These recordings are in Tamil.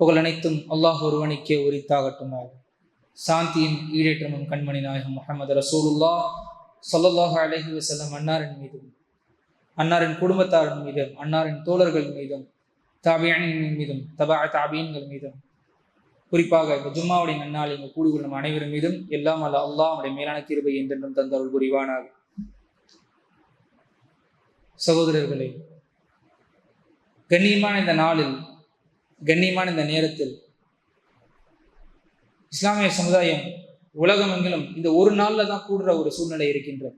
புகழ் அனைத்தும் அல்லாஹ் ஒருவனுக்கே உரித்தாகட்டுமாக. சாந்தியின் ஈடேற்றமும் கண்மணி நாயகம் முஹம்மது ரசூலுல்லாஹ் ஸல்லல்லாஹு அலைஹி வஸல்லம் அன்னாரின் மீதும், அன்னாரின் குடும்பத்தாரின் மீதும், அன்னாரின் தோழர்கள் மீதும், தாபியீன்கள் மீதும், தாபீன்கள் மீதும், குறிப்பாக இந்த ஜும்மாவுடைய நன்னாள் இங்கு கூடியுள்ள அனைவரும் மீதும் எல்லாம் அல்ல அல்லாஹ் அவருடைய மேலான கிருபை என்றென்றும் தந்தருள் புரிவானாக. சகோதரர்களே, கண்ணியமான இந்த நாளில், கண்ணியமான இந்த நேரத்தில் இஸ்லாமிய சமுதாயம் உலகமெங்கிலும் இந்த ஒரு நாளில் தான் கூடுற ஒரு சூழ்நிலை இருக்கின்றது.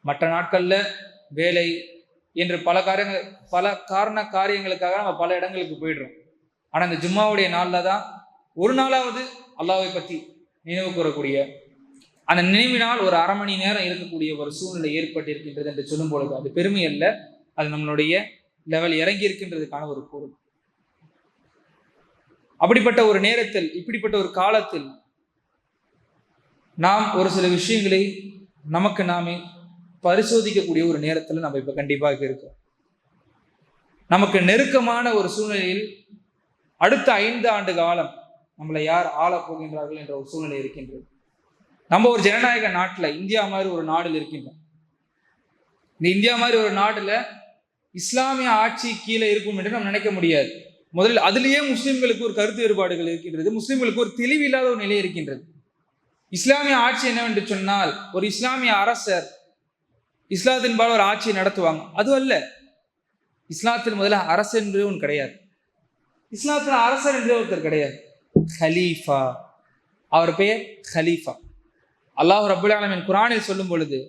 மற்ற நாட்கள்ல வேலை என்று பல காரியங்களுக்காக நம்ம பல இடங்களுக்கு போயிடுறோம். ஆனால் இந்த ஜும்மாவுடைய நாளில் தான் ஒரு நாளாவது அல்லாஹ்வை பற்றி நினைவு கூறக்கூடிய, அந்த நினைவினால் ஒரு அரை மணி நேரம் இருக்கக்கூடிய ஒரு சூழ்நிலை ஏற்பட்டிருக்கின்றது என்று சொல்லும் பொழுது அது பெருமை அல்ல, அது நம்மளுடைய லெவல் இறங்கி இருக்கின்றதுக்கான ஒரு பொருள். அப்படிப்பட்ட ஒரு நேரத்தில், இப்படிப்பட்ட ஒரு காலத்தில் நாம் ஒரு சில விஷயங்களை நமக்கு நாமே பரிசோதிக்கக்கூடிய ஒரு நேரத்தில் நம்ம இப்ப கண்டிப்பாக இருக்கோம். நமக்கு நெருக்கமான ஒரு சூழ்நிலையில் அடுத்த 5 ஆண்டு காலம் நம்மளை யார் ஆளப் போகின்றார்கள் என்ற ஒரு சூழ்நிலை இருக்கின்றது. நம்ம ஒரு ஜனநாயக நாட்டில், இந்தியா மாதிரி ஒரு நாடில் இருக்கின்றோம். இந்த இந்தியா மாதிரி ஒரு நாடுல இஸ்லாமிய ஆட்சி கீழே இருக்கும் என்று நம்ம நினைக்க முடியாது. முதலில் அதிலேயே முஸ்லிம்களுக்கு ஒரு கருத்து வேறுபாடுகள் இருக்கின்றது, முஸ்லிம்களுக்கு ஒரு தெளிவில்லாத ஒரு நிலை இருக்கின்றது. இஸ்லாமிய ஆட்சி என்னவென்று சொன்னால், ஒரு இஸ்லாமிய அரசர் இஸ்லாத்தின்பால் ஒரு ஆட்சியை நடத்துவாங்க. அது அல்ல. இஸ்லாத்தில் முதல்ல அரசர் என்றே ஒன்று கிடையாது. இஸ்லாத்தில் அரசர் என்றே ஒருத்தர் கிடையாது. ஹலீஃபா, அவர் பெயர் ஹலீஃபா. அல்லாஹ் ரப்புல் ஆலமீன் குர்ஆனில் சொல்லும் பொழுது,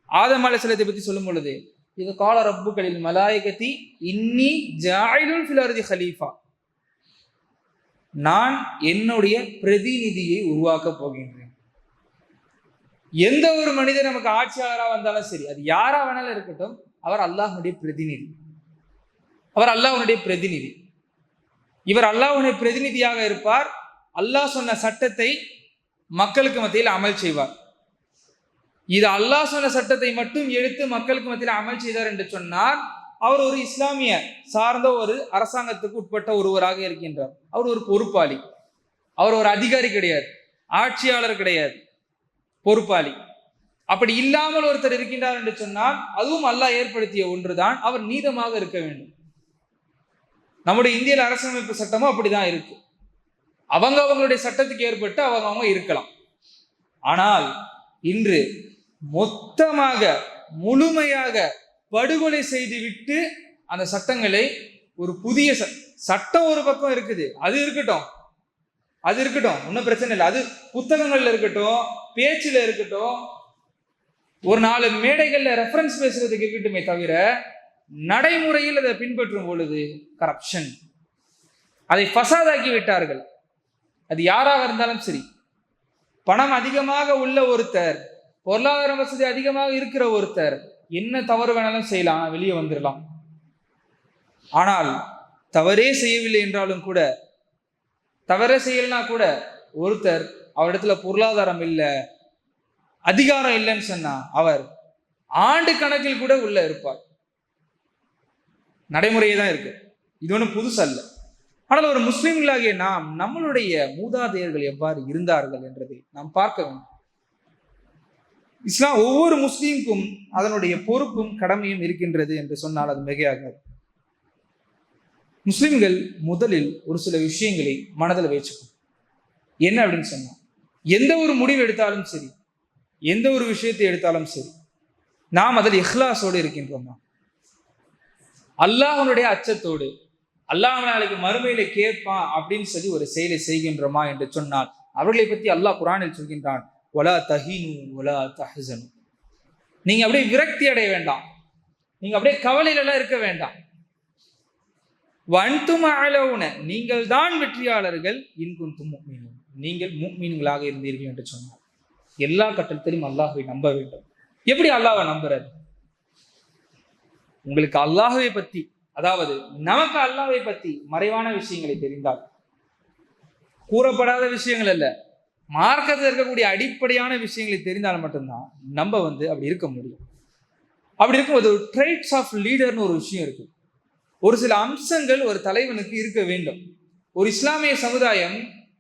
ஆதம் அலைஹிஸ்ஸலாத்தை பற்றி சொல்லும் பொழுது, இது கால ரப்புகளில் மலாயிகத்தி இன்னி ஜாயிலுன் ஃபில் அர்தி ஹலீஃபா, நான் என்னுடைய பிரதிநிதியை உருவாக்க போகின்றேன். எந்த ஒரு மனிதர் நமக்கு ஆட்சியாளராக வந்தாலும் சரி, அது யாரா வேணாலும் இருக்கட்டும், அவர் அல்லாஹ்வுடைய பிரதிநிதி. அவர் அல்லாஹ்வுடைய பிரதிநிதி. இவர் அல்லாஹ்வுடைய பிரதிநிதியாக இருப்பார். அல்லாஹ் சொன்ன சட்டத்தை மக்களுக்கு மத்தியில் அமல் செய்வார். இது அல்லாஹ் சொன்ன சட்டத்தை மட்டும் எடுத்து மக்களுக்கு மத்தியில் அமல் செய்தார் என்று சொன்னால், அவர் ஒரு இஸ்லாமிய சார்ந்த ஒரு அரசாங்கத்துக்கு உட்பட்ட ஒருவராக இருக்கின்றார். அவர் ஒரு பொறுப்பாளி. அவர் ஒரு அதிகாரி கிடையாது, ஆட்சியாளர் கிடையாது, பொறுப்பாளி. அப்படி இல்லாமல் ஒருத்தர் இருக்கின்றார் என்று சொன்னால், அதுவும் அல்லாஹ் ஏற்படுத்திய ஒன்றுதான். அவர் நீதமாக இருக்க வேண்டும். நம்முடைய இந்திய அரசியலமைப்பு சட்டமும் அப்படிதான் இருக்கு. அவங்களுடைய சட்டத்துக்கு ஏற்பட்டு அவங்க இருக்கலாம். ஆனால் இன்று மொத்தமாக முழுமையாக படுகொலை செய்துவிட்டு அந்த சட்டங்களை ஒரு புதிய சட்டம் ஒரு பக்கம் இருக்குது, அது இருக்கட்டும், ஒன்றும் பிரச்சனை இல்லை. அது புத்தகங்கள்ல இருக்கட்டும், பேச்சுல இருக்கட்டும், ஒரு 4 மேடைகள்ல ரெஃபரன்ஸ் பேசுறதுக்கு இருக்கட்டுமே தவிர, நடைமுறையில் அதை பின்பற்றும் பொழுது கரப்ஷன், அதை ஃபசாதாக்கி விட்டார்கள். அது யாராக இருந்தாலும் சரி, பணம் அதிகமாக உள்ள ஒருத்தர், பொருளாதார வசதி அதிகமாக இருக்கிற ஒருத்தர் என்ன தவறு வேணாலும் செய்யலாம், வெளியே வந்துடலாம். ஆனால் தவறே செய்யவில்லை என்றாலும் கூட, தவறே செய்யலனா கூட, ஒருத்தர் அவரிடத்துல பொருளாதாரம் இல்லை, அதிகாரம் இல்லைன்னு சொன்னா அவர் ஆண்டு கணக்கில் கூட உள்ள இருப்பார். நடைமுறையே தான் இருக்கு. இது ஒன்றும் புதுசு அல்ல. ஆனால் ஒரு முஸ்லிம்களாகிய நாம் நம்மளுடைய மூதாதையர்கள் எவ்வாறு இருந்தார்கள் என்றதை நாம் பார்க்க வேண்டும். இஸ்லாம் ஒவ்வொரு முஸ்லீமுக்கும் அதனுடைய பொறுப்பும் கடமையும் இருக்கின்றது என்று சொன்னால் அது மிகையாகாது. முஸ்லிம்கள் முதலில் ஒரு சில விஷயங்களை மனதில் வச்சுக்கும். என்ன அப்படின்னு சொன்னா, எந்த ஒரு முடிவு எடுத்தாலும் சரி, எந்த ஒரு விஷயத்தை எடுத்தாலும் சரி, நாம் அதில் இஹ்லாஸோடு இருக்கின்றோமா, அல்லாஹ்வுடைய அச்சத்தோடு, அல்லாஹ் நாளைக்கு மறுமையில கேட்பான் அப்படின்னு சொல்லி ஒரு செயலை செய்கின்றோமா என்று சொன்னால், அவர்களை பற்றி அல்லாஹ் குர்ஆனில் சொல்கின்றான், வலா தஹீனு வலா தஹ்ஸனு, நீங்க அப்படியே விரக்தி அடைய வேண்டாம், நீங்க அப்படியே கவலையிலெல்லாம் இருக்க வேண்டாம். வன்தும் அலவுன, நீங்கள் தான் வெற்றியாளர்கள், இன்குன்தும் முஃமினூன், நீங்கள் முஃமின்களாக இருந்தீர்கள் என்று சொன்னார். எல்லா கட்டத்திலும் அல்லாஹ்வை நம்ப வேண்டும். எப்படி அல்லாஹ்வை நம்புறது? உங்களுக்கு அல்லாஹ்வை பத்தி, அதாவது நமக்கு அல்லாஹ்வை பத்தி மறைவான விஷயங்களை தெரிந்தால், கூறப்படாத விஷயங்கள் அல்ல, மார்க்கத்தில் இருக்கக்கூடிய அடிப்படையான விஷயங்களை தெரிந்தால் மட்டும்தான் நம்ம அப்படி இருக்க முடியும். அப்படி இருக்கும்போது ட்ரைட்ஸ் ஆஃப் லீடர்னு ஒரு விஷயம் இருக்கு. ஒரு சில அம்சங்கள் ஒரு தலைவனுக்கு இருக்க வேண்டும். ஒரு இஸ்லாமிய சமுதாயம்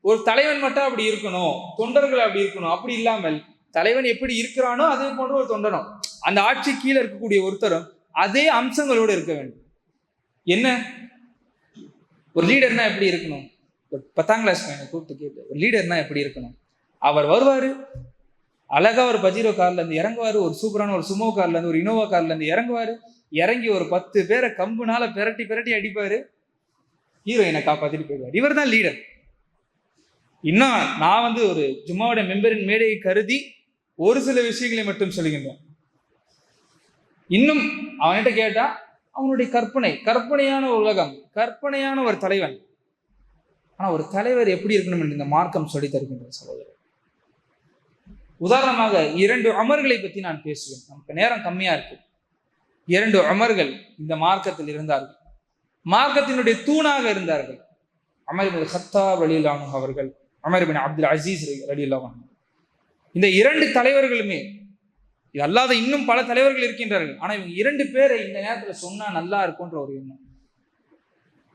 ஒரு தலைவன் மட்டும் அப்படி இருக்கணும், தொண்டர்கள் அப்படி இருக்கணும், அப்படி இல்லாமல் தலைவன் எப்படி இருக்கிறானோ அதே போன்ற ஒரு தொண்டனும் அந்த ஆட்சி கீழே இருக்கக்கூடிய ஒருத்தரும் அதே அம்சங்களோடு இருக்க வேண்டும். என்ன ஒரு லீடர்னா எப்படி இருக்கணும்? ஒரு 10ஆம் கிளாஸ் பையனை கூப்பிட்டு கேட்டு ஒரு லீடர்னா எப்படி இருக்கணும்? அவர் வருவாரு, அழகா ஒரு பஜீரோ கார்ல இருந்து இறங்குவாரு, ஒரு சூப்பரான ஒரு சுமோ கார்ல இருந்து ஒரு இனோவா கார்ல இருந்து இறங்குவாரு, இறங்கி ஒரு 10 பேரை கம்புனால பிரட்டி அடிப்பாரு, ஹீரோயினை காப்பாத்திட்டு போயிடுவார். இவர் தான் லீடர். இன்னும் நான் ஒரு ஜும்மாவோட மெம்பரின் மேடையை கருதி ஒரு சில விஷயங்களை மட்டும் சொல்லுகின்றேன். இன்னும் அவன்கிட்ட கேட்டா அவனுடைய கற்பனையான உலகம், கற்பனையான ஒரு தலைவன். ஆனா ஒரு தலைவர் எப்படி இருக்கணும் என்று இந்த மார்க்கம் சொல்லி தருகின்ற சகோதரர். உதாரணமாக 2 அமர்களை பற்றி நான் பேசுவேன், நமக்கு நேரம் கம்மியா இருக்கு. 2 அமர்கள் இந்த மார்க்கத்தில் இருந்தார்கள், மார்க்கத்தினுடைய தூணாக இருந்தார்கள். உமர் இப்னு கத்தாப் ரலியல்லாஹு அன்ஹு அவர்கள், உமர் இப்னு அப்துல் அசீஸ் ரலியல்லாஹு அன்ஹு. இந்த 2 தலைவர்களுமே, இது அல்லாத இன்னும் பல தலைவர்கள் இருக்கின்றார்கள், ஆனா இவங்க 2 பேரை இந்த நேரத்தில் சொன்னா நல்லா இருக்கும்ன்ற ஒரு எண்ணம்.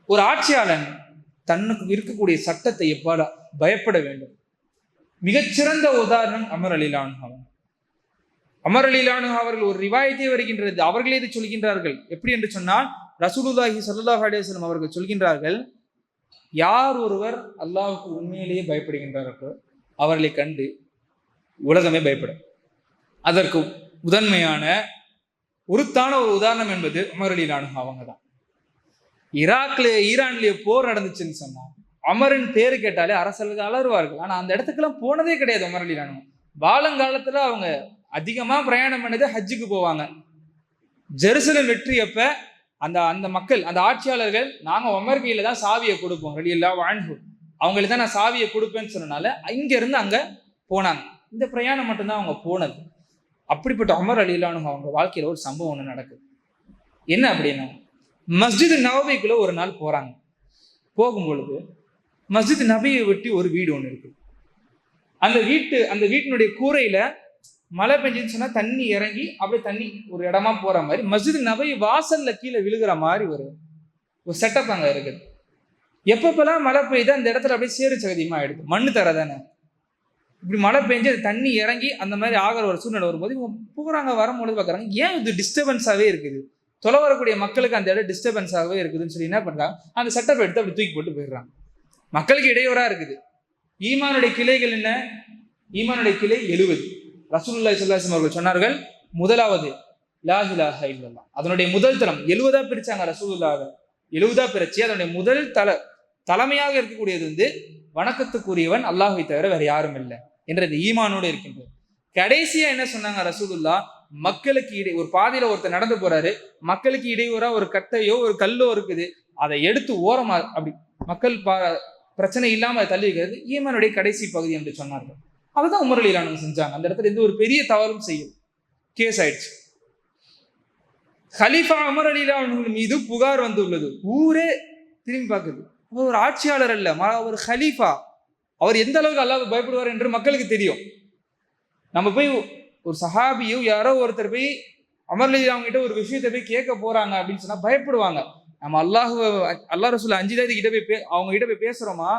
ஒரு ஆட்சியாளன் தன்னுக்கு இருக்கக்கூடிய சட்டத்தை எவ்வாறு பயப்பட வேண்டும். மிகச்சிறந்த உதாரணம் உமர் ரலியல்லாஹு அன்ஹு. உமர் ரலியல்லாஹு அன்ஹு அவர்கள் ஒரு ரிவாயத்தே வருகின்றது, அவர்களே இதை சொல்கின்றார்கள். எப்படி என்று சொன்னால், ரசூலுல்லாஹி ஸல்லல்லாஹு அலைஹி வஸல்லம் அவர்கள் சொல்கின்றார்கள், யார் ஒருவர் அல்லாஹ்வுக்கு உண்மையிலேயே பயப்படுகின்றார்களோ அவர்களை கண்டு உலகமே பயப்படும். அதற்கு முதன்மையான உருத்தான ஒரு உதாரணம் என்பது உமர் ரலியல்லாஹு அன்ஹு அவங்க தான். ஈரான்லயே போர் நடந்துச்சுன்னு சொன்னா உமரின் பேரு கேட்டாலே அரசர்கள் அலறுவார்கள். ஆனா அந்த இடத்துக்கெல்லாம் போனதே கிடையாது உமர் ரலியல்லாஹு அன்ஹு. பாலங்காலத்துல அவங்க அதிகமா பிரயாணம் பண்ணது ஹஜ்ஜுக்கு போவாங்க. ஜெருசலம் வெற்றி அப்ப அந்த மக்கள், அந்த ஆட்சியாளர்கள், நாங்க உமர் கையில தான் சாவியை கொடுப்போம் ரலியல்லாஹு அன்ஹு, அவங்களுக்கு தான் நான் சாவியை கொடுப்பேன்னு சொன்னனால இங்க இருந்து அங்க போனாங்க. இந்த பிரயாணம் மட்டும்தான் அவங்க போனது. அப்படிப்பட்ட உமர் ரலியல்லாஹு அன்ஹு அவங்க வாழ்க்கையில ஒரு சம்பவம் ஒன்று நடக்குது. என்ன அப்படின்னா, மஸ்ஜித் நபவிக்குள்ள ஒரு நாள் போறாங்க. போகும்பொழுது மஸ்ஜித் நபியை ஒட்டி ஒரு வீடு ஒன்று இருக்கு. அந்த வீட்டினுடைய கூரையில மழை பெஞ்சுன்னு சொன்னா தண்ணி இறங்கி அப்படியே தண்ணி ஒரு இடமா போற மாதிரி மஸ்ஜித் நபவி வாசல்ல கீழே விழுகிற மாதிரி ஒரு செட்டப் அங்க இருக்குது. எப்பப்பெல்லாம் மழை பெய்யுது அந்த இடத்துல அப்படியே சேறு சகதியமா ஆயிடுது, மண்ணு தர தானே. இப்படி மழை பெஞ்சு அது தண்ணி இறங்கி அந்த மாதிரி ஆகிற ஒரு சூழ்நிலை வரும்போது இவங்க போகிறாங்க, வரும்பொழுது பார்க்குறாங்க, ஏன் இது டிஸ்டர்பன்ஸாகவே இருக்குது, தொலை வரக்கூடிய மக்களுக்கு அந்த இடம் டிஸ்டர்பன்ஸாகவே இருக்குதுன்னு சொல்லி என்ன பண்ணுறாங்க, அந்த செட்டப் எடுத்து அப்படி தூக்கி போட்டு போயிடுறாங்க. மக்களுக்கு இடையூறாக இருக்குது. ஈமானுடைய கிளைகள் என்ன? ஈமானுடைய கிளை 70. ரசூலுல்லாஹி ஸல்லல்லாஹு அலைஹி வஸல்லம் அவர்கள் சொன்னார்கள், முதலாவது லா இலாஹ இல்லல்லாஹ். அதனுடைய முதல் தளம் 70ஆ பிரிச்சாங்க. ரசூலுல்லாஹ் 70ஆ பிரிச்சு அதனுடைய முதல் தலைமையாக இருக்கக்கூடியது வணக்கத்துக்குரியவன் அல்லாஹ்வை தவிர வேற யாரும் இல்லை என்ற ஈமானோடு இருக்கின்றது. கடைசியா என்ன சொன்னாங்க ரசூலுல்லாஹ், மக்களுக்கு ஒரு பாதையில ஒருத்தர் நடந்து போறாரு, மக்களுக்கு இடையூறா ஒரு கட்டையோ ஒரு கல்லோ இருக்குது, அதை எடுத்து ஓரமா அப்படி மக்கள் பிரச்சனை இல்லாம அதை தள்ளி வைக்கிறது ஈமானுடைய கடைசி பகுதி என்று சொன்னார்கள். அதுதான் உமர் ரலியல்லாஹு அன்ஹு செஞ்சாங்க. அந்த இடத்துல எந்த ஒரு பெரிய தவறும் செய்யும், கேஸ் ஆயிடுச்சு. ஹலீஃபா உமர் ரலியல்லாஹு அன்ஹு மீது புகார் வந்துள்ளது. ஊரே திரும்பி பார்க்குது. அவர் ஒரு ஆட்சியாளர் அல்ல, அவர் ஹலீஃபா. அவர் எந்த அளவுக்கு அல்லாஹ்வுக்கு பயப்படுவார் என்று மக்களுக்கு தெரியும். நம்ம போய் ஒரு சஹாபியோ யாரோ ஒருத்தர் போய் உமர் ரலியல்லாஹு அன்ஹு கிட்ட ஒரு விஷயத்தை போய் கேட்க போறாங்க அப்படின்னு சொன்னா பயப்படுவாங்க. நம்ம அல்லாஹ் ரசூல் 5 கிட்ட போய் அவங்க கிட்ட போய் பேசுறோமா,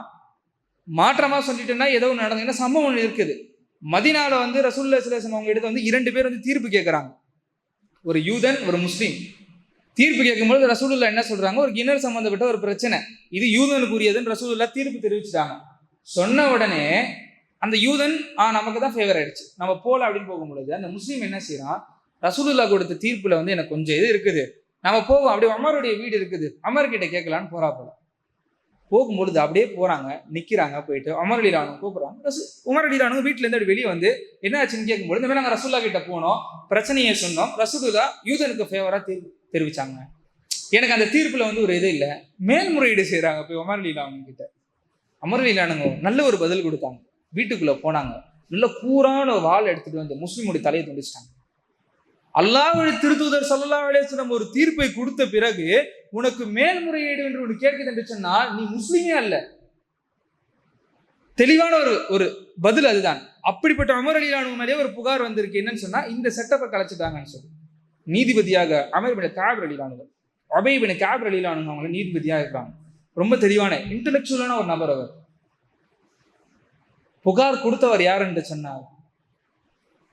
மாற்றமா சொல்லிட்டோம்னா ஏதோ நடந்ததுன்னா சம்பவம் இருக்குது. மதீனால ரசூலுல்லாஹி ஸல்லல்லாஹு அலைஹி வஸல்லம் அவங்க கிட்ட 2 பேர் தீர்ப்பு கேட்கறாங்க. ஒரு யூதன், ஒரு முஸ்லீம். தீர்ப்பு கேட்கும்போது ரசூலுல்லாஹ் என்ன சொல்றாங்க, ஒரு கிணறு சம்பந்தப்பட்ட ஒரு பிரச்சனை, இது யூதனுக்குரியதுன்னு ரசூலுல்லாஹ் தீர்ப்பு தெரிவிச்சுட்டாங்க. சொன்ன உடனே அந்த யூதன் நமக்கு தான் ஃபேவர் ஆயிடுச்சு, நம்ம போல அப்படின்னு போகும்பொழுது அந்த முஸ்லீம் என்ன செய்யறான், ரசூலுல்லாஹ் கொடுத்த தீர்ப்புல எனக்கு கொஞ்சம் இது இருக்குது, நம்ம போவோம், அப்படியே உமருடைய வீடு இருக்குது, உமர் கிட்ட கேட்கலான்னு போறா போல. போகும்பொழுது அப்படியே போறாங்க, நிக்கிறாங்க, போயிட்டு உமர் ரலியல்லாஹு அன்ஹு கூப்பிடுறாங்க. உமர் ரலியல்லாஹு அன்ஹு வீட்டுல இருந்து வெளியே என்ன ஆச்சுன்னு கேட்கும்போது, இந்த மாதிரி நாங்கள் ரசூலுல்லாஹ் கிட்ட போனோம், பிரச்சனையை சொன்னோம், ரசூலுல்லாஹ் யூதனுக்கு ஃபேவரா தெரிவிச்சாங்க, எனக்கு அந்த தீர்ப்புல ஒரு இது இல்லை, மேல்முறையீடு செய்யறாங்க போய் உமர் ரலியல்லாஹு அன்ஹு கிட்ட. உமர் ரலியல்லாஹு அன்ஹு நல்ல ஒரு பதில் கொடுத்தாங்க. வீட்டுக்குள்ள போனாங்க, நல்ல கூரான ஒரு வாள் எடுத்துட்டு முஸ்லிமுடைய தலையை துண்டிச்சிட்டாங்க. அல்லாஹ்வுடைய திருத்தூதர் ஸல்லல்லாஹு அலைஹி வஸல்லம் ஒரு தீர்ப்பை கொடுத்த பிறகு உனக்கு மேல்முறையீடு என்று ஒன்று கேட்குது என்று சொன்னால் நீ முஸ்லிமே அல்ல. தெளிவான ஒரு பதில் அதுதான். அப்படிப்பட்ட உமர் ரலியல்லாஹு அன்ஹு மேலே ஒரு புகார் வந்திருக்கு. என்னன்னு சொன்னா, இந்த செட்டப்பை கலைச்சிட்டாங்கன்னு சொல்லி நீதிபதியாக உபை இப்னு கஅப் ரலியல்லாஹு அன்ஹு அவங்களை நீதிபதியாக இருக்கிறாங்க. ரொம்ப தெளிவான இன்டெலெக்சுவலான ஒரு நபர். அவர் புகார் கொடுத்தவர் யார் என்று சொன்னார்,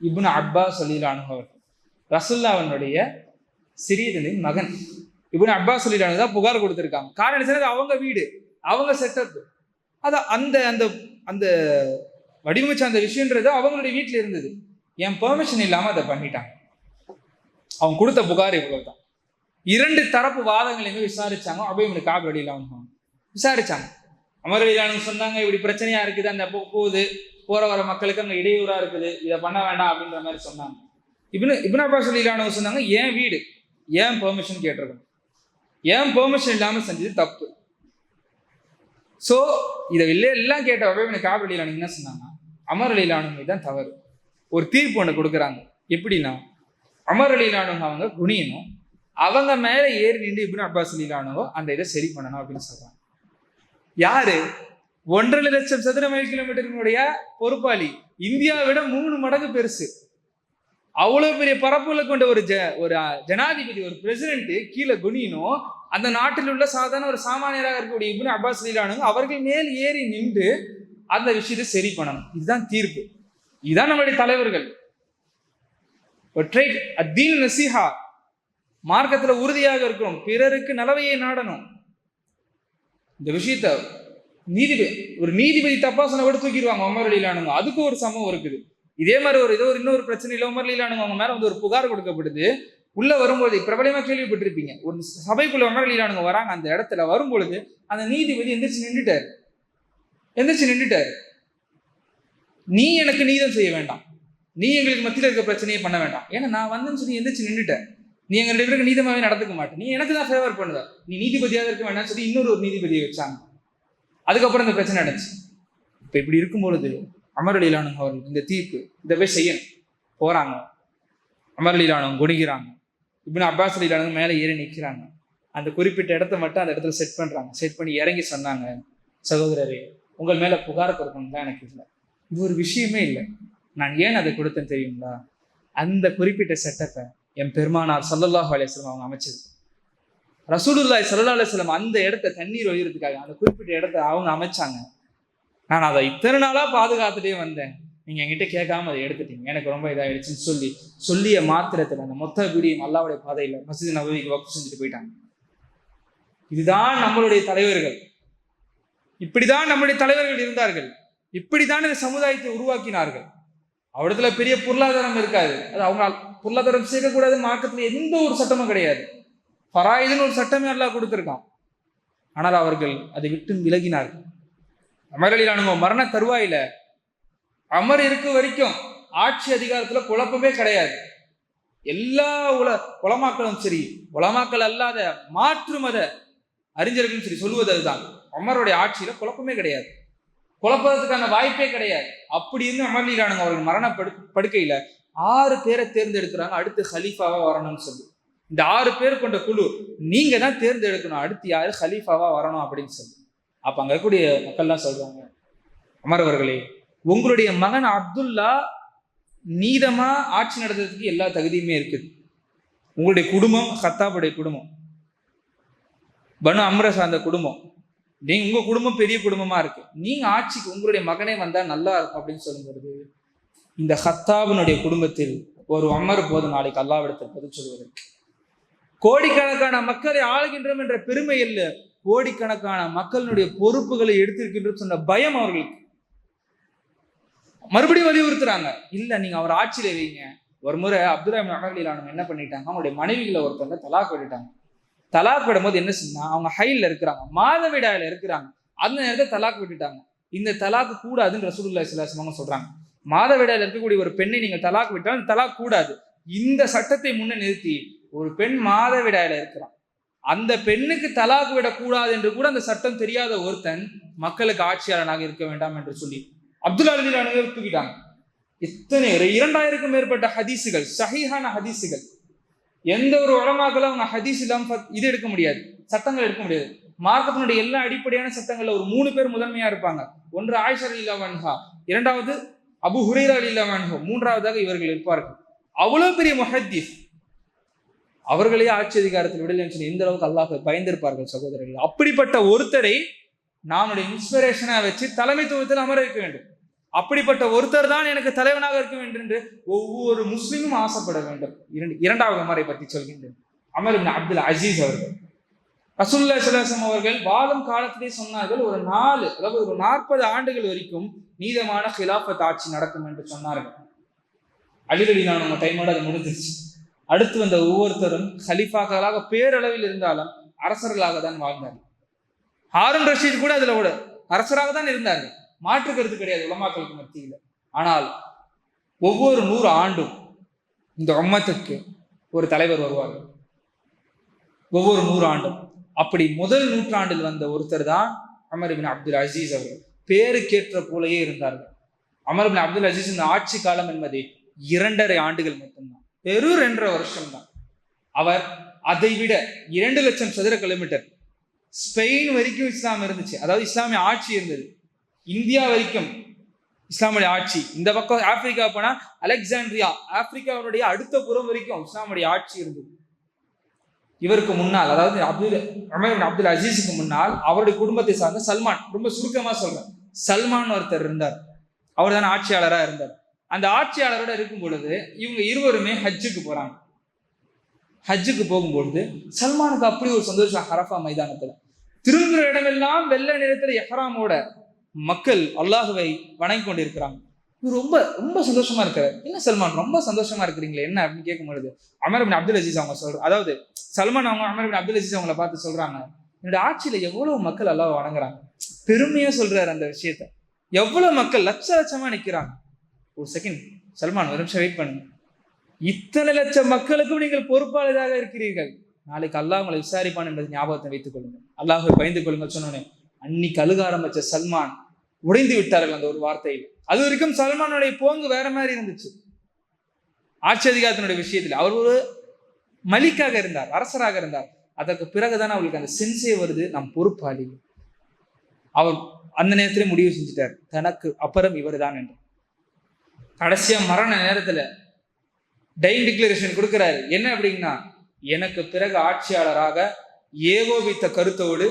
இப்னு அப்பாஸ் ரலியல்லாஹு அன்ஹு அவர், ரசூலுல்லாஹ்வுடைய சிறிய தந்தையின் மகன் இப்னு அப்பாஸ் ரலியல்லாஹு அன்ஹு தான் புகார் கொடுத்திருக்காங்க. காரணம் என்ன, அவங்க வீடு, அவங்க செட்டப், அது அந்த அந்த அந்த வடிவமைச்ச அந்த விஷயன்றது அவங்களுடைய வீட்டில் இருந்தது. என் பெர்மிஷன் இல்லாம அதை பண்ணிட்டாங்க. அவங்க கொடுத்த புகார் இவ்வளவுதான். 2 தரப்பு வாதங்களையுமே விசாரிச்சாங்க. உபை இப்னு கஅப் ரலியல்லாஹு அன்ஹு விசாரிச்சாங்க. உமர் ரலியல்லாஹு அன்ஹு சொன்னாங்க, இப்படி பிரச்சனையா இருக்குது, அந்த போகுது போற வர மக்களுக்கு அங்கே இடையூறா இருக்குது, இதை பண்ண வேண்டாம் அப்படின்ற மாதிரி சொன்னாங்க. இப்னு அப்பாஸ் ரலியல்லாஹு அன்ஹு சொன்னாங்க, ஏன் வீடு, ஏன் பெர்மிஷன் கேட்டிருக்கணும், ஏன் பெர்மிஷன் இல்லாம செஞ்சது தப்பு. ஸோ இதை எல்லாம் கேட்ட உபை இப்னு கஅப் ரலியல்லாஹு அன்ஹு என்ன சொன்னாங்க, உமர் ரலியல்லாஹு அன்ஹு தான் தவறு. ஒரு தீர்ப்பு ஒன்று கொடுக்குறாங்க. எப்படின்னா, உமர் ரலியல்லாஹு அன்ஹு அவங்க குனியணும், அவங்க மேல ஏறி நின்று இப்னு அப்பாஸ் ரலியல்லாஹு அன்ஹு அந்த இதை சரி பண்ணணும் அப்படின்னு சொல்றாங்க. யாரு? 1.5 லட்சம் சதுர மைல் கிலோமீட்டருடைய பொறுப்பாளி, இந்தியாவை விட 3 மடங்கு பெருசு, அவ்வளவு பெரிய பரப்புல கொண்ட ஒரு ஜனாதிபதி, ஒரு பிரசிடென்ட் கீழே குனியணும். அந்த நாட்டில் உள்ள சாதாரண ஒரு சாமானியராக இருக்கக்கூடிய இப்னு அப்பாஸ் ரலியல்லாஹு அன்ஹு அவர்கள் மேல் ஏறி நின்று அந்த விஷயத்தை சரி பண்ணணும். இதுதான் தீர்ப்பு. இதுதான் நம்மளுடைய தலைவர்கள். அத்தீன் நசீஹா, மார்க்கத்துல உறுதியாக இருக்கணும், பிறருக்கு நலவையை நாடணும். இந்த விஷயத்த ஒரு நீதிபதி தப்பா சொன்ன கூட தூக்கிடுவாங்க உமர் ரலியல்லாஹு அன்ஹு. அதுக்கு ஒரு சம்பவம் இருக்குது. இதே மாதிரி இன்னொரு பிரச்சனை இல்லை, உமர் ரலியல்லாஹு அன்ஹு அவங்க மேல ஒரு புகார் கொடுக்கப்படுது. உள்ள வரும்போது பிரபலமா கேள்விப்பட்டிருப்பீங்க, ஒரு சபைக்குள்ள உமர் ரலியல்லாஹு அன்ஹு வராங்க. அந்த இடத்துல வரும்பொழுது அந்த நீதிபதி எந்திரிச்சு நின்றுட்டாரு. நீ எனக்கு நீதம் செய்ய வேண்டாம், நீ எங்களுக்கு மத்தியில் இருக்க பிரச்சனையை பண்ண வேண்டாம், ஏன்னா நான் வந்தேன்னு சொல்லி எந்திரிச்சு நின்றுட்டேன், நீ எங்க 2 பேருக்கு நீதமாவே நடந்துக்க மாட்டேன், நீ எனக்கு தான் ஃபேவர் பண்ணுவ, நீ நீதிபதியாக இருக்க வேண்டாம்னு சொல்லி இன்னொரு நீதிபதியை வச்சாங்க. அதுக்கப்புறம் இந்த பிரச்சனை நடந்துச்சு. இப்ப இப்படி இருக்கும் பொழுது உமர் ரலியல்லாஹு அன்ஹு அவர்கள் இந்த தீர்ப்பு இதை போய் செய்யணும் போறாங்க. உமர் ரலியல்லாஹு அன்ஹு குனிகிறாங்க, இப்னு அப்பாஸ் ரலியல்லாஹு அன்ஹு மேலே ஏறி நிற்கிறாங்க. அந்த குறிப்பிட்ட இடத்த மட்டும் அந்த இடத்துல செட் பண்றாங்க. செட் பண்ணி இறங்கி சொன்னாங்க, சகோதரரே, உங்கள் மேல புகார் கொடுக்கணும் தான் எனக்கு இல்லை, இது ஒரு விஷயமே இல்லை, நான் ஏன் அதை கொடுத்தேன்னு தெரியுங்களா, அந்த குறிப்பிட்ட செட்டப்பை என் பெருமானார் ஸல்லல்லாஹு அலைஹி வஸல்லம் அவங்க அமைச்சது. ரசூலுல்லாஹி ஸல்லல்லாஹு அலைஹி வஸல்லம் அந்த இடத்த தண்ணீர் ஒழிகிறதுக்காக அந்த குறிப்பிட்ட இடத்த அவங்க அமைச்சாங்க. நான் அதை இத்தனை நாளா பாதுகாத்துட்டே வந்தேன், நீங்க என்கிட்ட கேட்காம அதை எடுத்துட்டீங்க, எனக்கு ரொம்ப இதாயிடுச்சுன்னு சொல்லிய மாத்திரத்தில் அந்த மொத்த வீடியும் அல்லாஹ்வுடைய பாதையில் மஸ்ஜித் நபவிக்கு வக்ஃப் செஞ்சுட்டு போயிட்டாங்க. இதுதான் நம்மளுடைய தலைவர்கள், இப்படிதான் நம்முடைய தலைவர்கள் இருந்தார்கள், இப்படிதான் இந்த சமுதாயத்தை உருவாக்கினார்கள். அவரிடத்துல பெரிய பொருளாதாரம் இருக்காது, அது அவங்க பொருளாதாரம் சேர்க்கக்கூடாதுன்னு மார்க்கத்துல எந்த ஒரு சட்டமும் கிடையாது, ஃபராயிதுன்னு ஒரு சட்டமே அல்லாஹ் கொடுத்திருக்கான். ஆனால் அவர்கள் அதை விட்டு விலகினார்கள். உமர் ரலியல்லாஹு அன்ஹு மரண தருவாயில அமர் இருக்க வரைக்கும் ஆட்சி அதிகாரத்துல குழப்பமே கிடையாது. எல்லா உலமாக்களும் சரி, உலமாக்கள் அல்லாத மாற்று மத அறிஞர்களும் சரி சொல்லுவது அதுதான், உமருடைய ஆட்சியில குழப்பமே கிடையாது, குழப்பத்துக்கான வாய்ப்பே கிடையாது. அப்படி இருந்து உமர் ரலியல்லாஹு அன்ஹு அவர்கள் மரண படுக்கையில 6 பேரை தேர்ந்தெடுக்கிறாங்க, அடுத்து ஹலீஃபாவா வரணும்னு சொல்லி. இந்த 6 பேர் கொண்ட குழு, நீங்க தான் தேர்ந்தெடுக்கணும் அடுத்து யாரு ஹலீஃபாவா வரணும் அப்படின்னு சொல்லி. அப்ப அங்க இருக்கக்கூடிய மக்கள்லாம் சொல்றாங்க, உமர் அவர்களே, உங்களுடைய மகன் அப்துல்லா நீதமா ஆட்சி நடத்துறதுக்கு எல்லா தகுதியுமே இருக்குது. உங்களுடைய குடும்பம் கத்தாபுடைய குடும்பம், பனு அம்ர சார்ந்த குடும்பம், உங்க குடும்பம் பெரிய குடும்பமா இருக்கு, நீங்க ஆட்சிக்கு உங்களுடைய மகனே வந்தா நல்லா இருக்கும் அப்படின்னு சொல்லும் பொழுது, இந்த ஹத்தாபினுடைய குடும்பத்தில் ஒரு உமர் போது நாளைக்கு அல்லாஹ்விடத்தில் பதில் சொல்வதற்கு. கோடிக்கணக்கான மக்களை ஆளுகின்றோம் என்ற பெருமை அல்ல, கோடிக்கணக்கான மக்களுடைய பொறுப்புகளை எடுத்திருக்கின்ற சொன்ன பயம் அவர்களுக்கு. மறுபடியும் வலியுறுத்துறாங்க, இல்ல நீங்க அவர் ஆட்சியில வைங்க. ஒரு முறை அப்துல்லா இப்னு உமர் ரலியல்லாஹு அன்ஹு என்ன பண்ணிட்டாங்க, அவங்களுடைய மனைவிகளை ஒருத்தவங்க தலாக் விட்டுட்டாங்க. தலாக் விடும்போது என்ன சொன்னா, அவங்க ஹைல்ல இருக்கிறாங்க, மாதவிடாயில இருக்கிறாங்க, அந்த நேரத்தை தலாக் விட்டுட்டாங்க. இந்த தலாக்கு கூடாதுன்னு ரசூலுல்லாஹி ஸல்லல்லாஹு அலைஹி வஸல்லம் சொல்றாங்க. மாதவிடாயில இருக்கக்கூடிய ஒரு பெண்ணை நீங்க தலாக் விட்டால் தலாக் கூடாது. இந்த சட்டத்தை முன்ன நிறுத்தி, ஒரு பெண் மாதவிடாயில இருக்கிறான், அந்த பெண்ணுக்கு தலாக் விடக்கூடாது என்று கூட அந்த சட்டம் தெரியாத ஒருத்தன் மக்களுக்கு ஆட்சியாளனாக இருக்க வேண்டாம் என்று சொல்லி அப்துல்லா ரலியல்லாஹு அன்ஹு தூக்கிட்டாங்க. எத்தனை 2000க்கும் மேற்பட்ட ஹதீஸுகள், சஹீஹான ஹதீஸுகள். எந்த ஒரு உலமாக்களும் அவங்க ஹதீஸ் இல்லாம இது எடுக்க முடியாது, சட்டங்கள் எடுக்க முடியாது. மார்க்கத்தினுடைய எல்லா அடிப்படையான சட்டங்கள்ல ஒரு 3 பேர் முதன்மையா இருப்பாங்க. ஒன்று ஆயிஷா ரலியல்லாஹு அன்ஹா, இரண்டாவது அபு ஹுரைரா ரலியல்லாஹு அன்ஹு, மூன்றாவதாக இவர்கள் இருப்பார்கள். அவ்வளவு பெரிய முஹத்தீஸ், அவர்களே ஆட்சி அதிகாரத்தில் விடலைன்னு சொல்லி எந்த அளவுக்கு அல்லாஹ் பயந்திருப்பார்கள் சகோதரர்கள். அப்படிப்பட்ட ஒருத்தரை நம்முடைய இன்ஸ்பிரேஷனா வச்சு தலைமைத்துவத்தில் அமர வைக்க வேண்டும். அப்படிப்பட்ட ஒருத்தர் தான் எனக்கு தலைவனாக இருக்க வேண்டும் என்று ஒவ்வொரு முஸ்லிமும் ஆசைப்பட வேண்டும். இரண்டாவது அமரை பற்றி சொல்கின்றேன். அமர் இப்னு அப்துல் அசீஸ் அவர்கள், ரசூலுல்லாஹி ஸல்லல்லாஹு அலைஹி வஸல்லம் அவர்கள் வாழும் காலத்திலே சொன்னார்கள், ஒரு 40 ஆண்டுகள் வரைக்கும் நீதமான ஹிலாஃபத் ஆட்சி நடக்கும் என்று சொன்னார்கள். அலிரலிலான நம்ம டைமோட அது முடிஞ்சிருச்சு. அடுத்து வந்த ஒவ்வொருத்தரும் ஹலீஃபாக்களாக பேரளவில் இருந்தாலும் அரசர்களாக தான் வாழ்ந்தார்கள். ஹாரூன் ரஷீத் கூட அதுல கூட அரசராக தான் இருந்தார்கள், மாற்று கருத்து கிடையாது உலமாக்களுக்கு மத்தியில். ஆனால் ஒவ்வொரு 100 ஆண்டும் இந்த உம்மத்துக்கு ஒரு தலைவர் வருவார்கள், ஒவ்வொரு 100 ஆண்டும். அப்படி முதல் நூற்றாண்டில் வந்த ஒருத்தர் தான் அமர் இப்னு அப்துல் அசீஸ் அவர்கள். பேருக்கேற்ற போலயே இருந்தார்கள். அமர் இப்னு அப்துல் அசீஸ் இந்த ஆட்சி காலம் என்பது 2.5 ஆண்டுகள் மட்டும்தான், வெறும் 2.5 வருஷம் தான். அவர் அதை விட 2 லட்சம் சதுர கிலோமீட்டர் ஸ்பெயின் வரைக்கும் இஸ்லாம் இருந்துச்சு, அதாவது இஸ்லாமிய ஆட்சி இருந்தது. இந்தியா வரைக்கும் இஸ்லாமுடைய ஆட்சி. இந்த பக்கம் ஆப்பிரிக்கா போனா அலெக்சாண்ட்ரியா, ஆப்பிரிக்காவுடைய அடுத்த புறம் வரைக்கும் இஸ்லாமுடைய ஆட்சி இருந்தது. இவருக்கு முன்னால், அதாவது அமர் இப்னு அப்துல் அசீஸுக்கு முன்னால் அவருடைய குடும்பத்தை சார்ந்த சல்மான், ரொம்ப சுருக்கமா சொல்றேன், சல்மான் ஒருத்தர் இருந்தார். அவர் தான் ஆட்சியாளராக இருந்தார். அந்த ஆட்சியாளரோட இருக்கும் பொழுது இவங்க இருவருமே ஹஜ்ஜுக்கு போறாங்க. ஹஜ்ஜுக்கு போகும்பொழுது சல்மானுக்கு அப்படி ஒரு சந்தோஷம். அரஃபா மைதானத்துல திரும்புகிற இடமெல்லாம் வெள்ளை நிறத்துல எஹ்ராமோட மக்கள் அல்லாஹுவை வணங்கி கொண்டிருக்கிறாங்க. இவர் ரொம்ப ரொம்ப சந்தோஷமா இருக்கிறார். என்ன சல்மான் ரொம்ப சந்தோஷமா இருக்கிறீங்களே என்ன அப்படின்னு கேட்கும் பொழுது அமர் இப்னு அப்துல் அசீஸ் அவங்க சொல்றாங்க, அதாவது சல்மான் அவங்க அமர் இப்னு அப்துல் அசீஸ் அவங்கள பார்த்து சொல்றாங்க, என்னோட ஆட்சியில எவ்வளவு மக்கள் அல்லாஹ் வணங்குறாங்க. பெருமையா சொல்றாரு அந்த விஷயத்த. எவ்வளவு மக்கள் லட்சமா நிக்கிறாங்க. ஒரு செகண்ட் சல்மான், ஒரு நிமிஷம் வெயிட் பண்ணுங்க. இத்தனை லட்சம் மக்களுக்கும் நீங்கள் பொறுப்பாளராக இருக்கிறீர்கள், நாளைக்கு அல்லாஹ் உங்களை விசாரிப்பான் என்பதை ஞாபகத்தை வைத்துக் கொள்ளுங்கள், அல்லாஹை பயந்து கொள்ளுங்கள் சொன்னோன்னே அன்னைக்கு அழுக ஆரம்பிச்ச சல்மான் உடைந்து விட்டார்கள் அந்த ஒரு வார்த்தையில். அது வரைக்கும் சல்மானுடைய போங்கு வேற மாதிரி இருந்துச்சு ஆட்சி அதிகாரத்தினுடைய விஷயத்தில். அவர் ஒரு மலிக்காக இருந்தார், அரசராக இருந்தார். அதற்கு பிறகுதான் அவர்களுக்கு அந்த சென்சே வருது, நம் பொறுப்பாளி. அவர் அந்த நேரத்திலே முடிவு செஞ்சுட்டார், தனக்கு அப்புறம் இவர் தான் என்று. கடைசியா மரண நேரத்துல டைம் டிக்ளரேஷன் கொடுக்கிறாரு. என்ன அப்படின்னா, எனக்கு பிறகு ஆட்சியாளராக ஏகோபித்த கருத்தோடு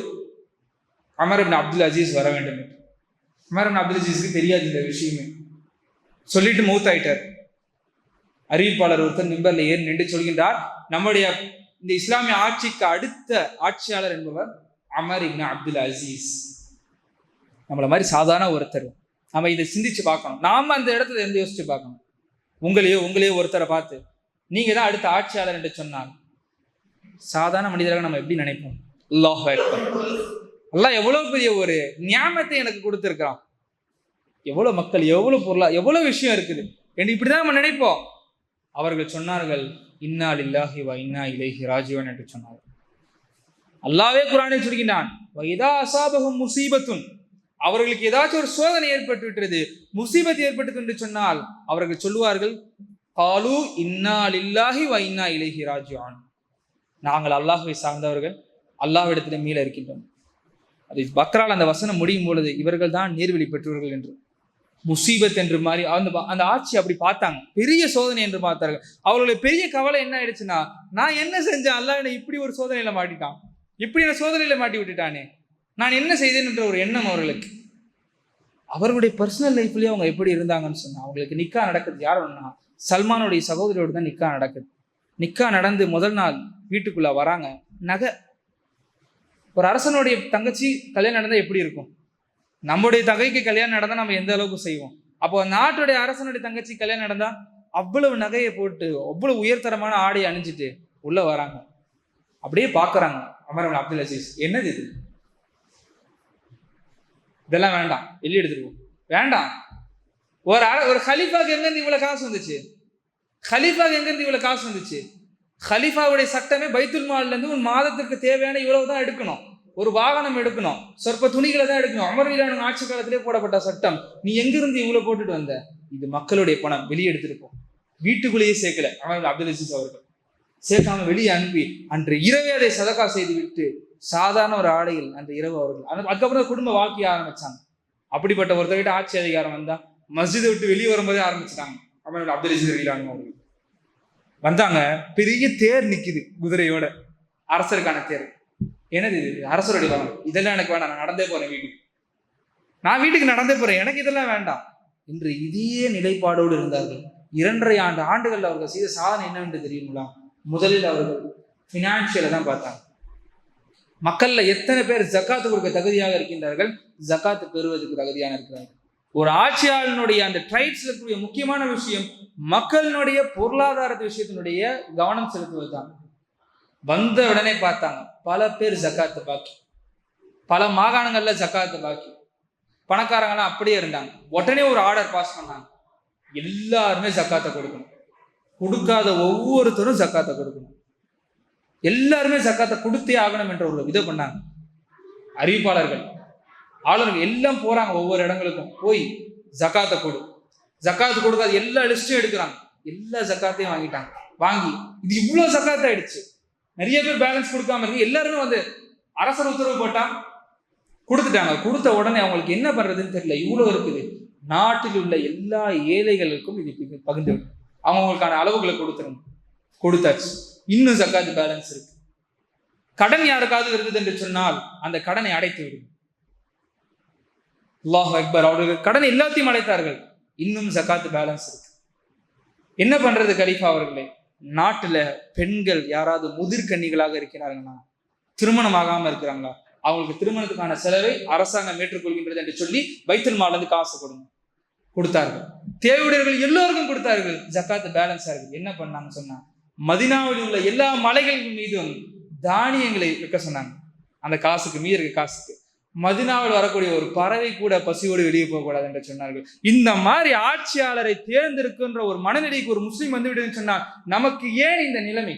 அமர் இப்னு அப்துல் அசீஸ் வர வேண்டும் என்று. அமர் இப்னு அப்துல் அசீஸ்க்கு தெரியாது இந்த விஷயமே. சொல்லிட்டு மௌத்தாயிட்டார். அறிவிப்பாளர் ஒருத்தர் மிம்பர்ல ஏறி நின்று சொல்கின்றார், நம்முடைய இந்த இஸ்லாமிய ஆட்சிக்கு அடுத்த ஆட்சியாளர் என்பவர் அமர் இப்னு அப்துல் அசீஸ். நம்மள மாதிரி சாதாரண ஒருத்தர். நம்ம இதை சிந்திச்சு பார்க்கணும். நாம அந்த இடத்துல இருந்து யோசிச்சு பார்க்கணும். உங்களையோ ஒருத்தரை பார்த்து நீங்க தான் அடுத்த ஆட்சியாளர் என்று சொன்னால் சாதாரண மனிதராக நம்ம எப்படி நினைப்போம்? அல்லாஹ் அக்பர். அல்லாஹ் எவ்வளவு பெரிய ஒரு நியாமத்தை எனக்கு கொடுத்திருக்கிறான், எவ்வளவு மக்கள், எவ்வளவு பொருளா, எவ்வளவு விஷயம் இருக்குது என்று இப்படிதான் நம்ம நினைப்போம். அவர்கள் சொன்னார்கள், இன்னா லில்லாஹி வ இன்னா இலைஹி ராஜிஊன் என்று சொன்னார்கள். அல்லாஹ்வே குர்ஆனில் சொல்கிறான், வைதா அஸாபஹும் முஸீபத்துன், அவர்களுக்கு ஏதாச்சும் ஒரு சோதனை ஏற்பட்டு விட்டது, முசீபத் ஏற்பட்டது என்று சொன்னால் அவர்கள் சொல்லுவார்கள், காலு இன்னா லில்லாஹி வ இன்னா இலைஹி ராஜிஊன், நாங்கள் அல்லாஹ்வை சார்ந்தவர்கள், அல்லாஹ்விடத்திலே மீள இருக்கின்றோம். அது பக்ரால் அந்த வசனம் முடியும் பொழுது இவர்கள் தான் நீர்வழி பெற்றவர்கள் என்று முசீபத் என்று மாதிரி அந்த ஆட்சி அப்படி பார்த்தாங்க, பெரிய சோதனை என்று பார்த்தார்கள். அவர்களுடைய பெரிய கவலை என்ன ஆயிடுச்சுன்னா, நான் என்ன செஞ்சேன், அல்லாஹ் என்னை இப்படி ஒரு சோதனையில மாட்டிட்டான், இப்படி என்ன சோதனையில மாட்டி விட்டுட்டானே, நான் என்ன செய்தேன் என்ற ஒரு எண்ணம் அவர்களுக்கு. அவர்களுடைய பர்சனல் லைஃப்லயே அவங்க எப்படி இருந்தாங்கன்னு சொன்னா, அவங்களுக்கு நிக்கா நடக்குது யாரோன்னா சல்மானுடைய சகோதரியோடு தான் நிக்கா நடக்குது. நிக்கா நடந்து முதல் நாள் வீட்டுக்குள்ள வராங்க. நகை, ஒரு அரசனுடைய தங்கச்சி கல்யாணம் நடந்தா எப்படி இருக்கும்? நம்முடைய தகைக்கு கல்யாணம் நடந்தா நம்ம எந்த அளவுக்கு செய்வோம்? அப்போ நாட்டுடைய அரசனுடைய தங்கச்சி கல்யாணம் நடந்தா அவ்வளவு நகையை போட்டு அவ்வளவு உயர்தரமான ஆடை அணிஞ்சிட்டு உள்ள வராங்க. அப்படியே பாக்குறாங்க அமர் இப்னு அப்துல் அசீஸ், என்னது இது, இதெல்லாம் வேண்டாம், வெளியே எடுத்துருவோம், வேண்டாம். ஒரு ஹலீஃபாக்கு எங்கிருந்து இவ்வளவு காசு வந்துச்சு? ஹலீஃபாவுடைய சட்டமே பைத்துல் மால்ல இருந்து ஒரு மாதத்திற்கு தேவையான இவ்வளவுதான் எடுக்கணும், ஒரு வாகனம் எடுக்கணும், சொற்ப துணிகளை தான் எடுக்கணும். அமர்வீலான ஆட்சி காலத்திலே போடப்பட்ட சட்டம். நீ எங்கிருந்து இவ்வளவு போட்டுட்டு வந்த? இது மக்களுடைய பணம், வெளியே எடுத்துருப்போம். வீட்டுக்குள்ளேயே சேர்க்கல அமர் இப்னு அப்துல் அசீஸ் அவர்கள், சேர்க்காம வெளியே அனுப்பி அன்று இரவே அதை சதகா செய்து விட்டு சாதாரண ஒரு ஆடையில் அந்த இரவு அவர்கள் அதுக்கப்புறம் குடும்ப வாழ்க்கைய ஆரம்பிச்சாங்க. அப்படிப்பட்ட ஒருத்தர்கிட்ட ஆட்சி அதிகாரம் வந்தா மஸ்ஜிதை விட்டு வெளியே வரும்போதே ஆரம்பிச்சிட்டாங்க அமர் இப்னு அப்துல் அசீஸ் அவர்கள். வந்தாங்க, பெரிய தேர் நிக்குது குதிரையோட, அரசருக்கான தேர். என்னது இது? அரசருடைய வாகனம். இதெல்லாம் எனக்கு வேண்டாம், நான் நடந்தே போறேன் வீட்டுக்கு, நான் வீட்டுக்கு நடந்தே போறேன், எனக்கு இதெல்லாம் வேண்டாம் என்று இதே நிலைப்பாடோடு இருந்தார்கள். 2.5 ஆண்டுகள் அவர்கள் செய்த சாதனை என்னவென்று தெரியுங்களா? முதலில் அவர்கள் பினான்சியலை தான் பார்த்தாங்க. மக்கள்ல எத்தனை பேர் ஜக்காத்து கொடுக்க தகுதியாக இருக்கின்றார்கள், ஜக்காத்து பெறுவதற்கு தகுதியான இருக்கிறார்கள். ஒரு ஆட்சியாளனுடைய அந்த ட்ரைட்ஸ்ல இருக்கக்கூடிய முக்கியமான விஷயம் மக்களினுடைய பொருளாதார விஷயத்தினுடைய கவனம் செலுத்துவது தான். வந்த உடனே பார்த்தாங்க, பல பேர் ஜக்காத்து பாக்கி, பல மாகாணங்கள்ல ஜக்காத்து பாக்கி, பணக்காரங்களாம் அப்படியே இருந்தாங்க. உடனே ஒரு ஆர்டர் பாஸ் பண்ணாங்க, எல்லாருமே ஜக்காத்தை கொடுக்கணும், கொடுக்காத ஒவ்வொருத்தரும் ஜக்காத்தை கொடுக்கணும், எல்லாருமே ஜக்காத்தை கொடுத்தே ஆகணும் என்ற ஒரு இதை பண்ணாங்க. அறிவிப்பாளர்கள், ஆளுநர்கள் எல்லாம் போறாங்க, ஒவ்வொரு இடங்களுக்கும் போய் ஜக்காத்தை கொடு, ஜக்காத்து கொடுக்காது எல்லா லிஸ்ட்டும் எடுக்கிறாங்க, எல்லா ஜக்காத்தையும் வாங்கிட்டாங்க. வாங்கி இது இவ்வளவு ஜக்காத்து ஆயிடுச்சு, நிறைய பேர் பேலன்ஸ் கொடுக்காம இருக்கு, எல்லாருமே வந்து அரசர் உத்தரவு போட்டா கொடுத்துட்டாங்க. கொடுத்த உடனே அவங்களுக்கு என்ன பண்றதுன்னு தெரியல, இவ்வளவு இருக்குது, நாட்டில் உள்ள எல்லா ஏழைகளுக்கும் இது பகிர்ந்து விடும், அவங்களுக்கான அளவுகளை கொடுத்துருங்க. கொடுத்தாச்சு. இன்னும் ஜக்காத்து பேலன்ஸ் இருக்கு. கடன் யாருக்காவது இருந்தது என்று சொன்னால் அந்த கடனை அடைத்து விடும். அல்லாஹ் அக்பர். அவர்கள் கடன் எல்லாத்தையும் அடைத்தார்கள், இன்னும் ஜக்காத்து பேலன்ஸ் இருக்கு. என்ன பண்றது கலீஃபா அவர்களே? நாட்டுல பெண்கள் யாராவது முதிர்கன்னிகளாக இருக்கிறார்களா, திருமணம் ஆகாம இருக்கிறாங்களா, அவங்களுக்கு திருமணத்துக்கான செலவை அரசாங்கம் ஏற்றுக்கொள்கின்றது என்று சொல்லி பைத்துல் மால்ல இருந்து காசு கொடுத்தார்கள். தேவையுடையவர்கள் எல்லோருக்கும் கொடுத்தார்கள். ஜக்காத்து பேலன்ஸா இருக்கு. என்ன பண்ணாங்க சொன்னா, மதினாவில் உள்ள எல்லா மலைகள் மீதும் தானியங்களை வைக்க சொன்னாங்க. அந்த காசுக்கு மீறி இருக்க காசுக்கு மதினாவில் வரக்கூடிய ஒரு பறவை கூட பசியோடு வெளியே போகக்கூடாது என்று சொன்னார்கள். இந்த மாதிரி ஆட்சியாளரை தேர்ந்தெடுக்கின்ற ஒரு மனநிலைக்கு ஒரு முஸ்லீம் வந்து விடுன்னு சொன்னால் நமக்கு ஏன் இந்த நிலைமை?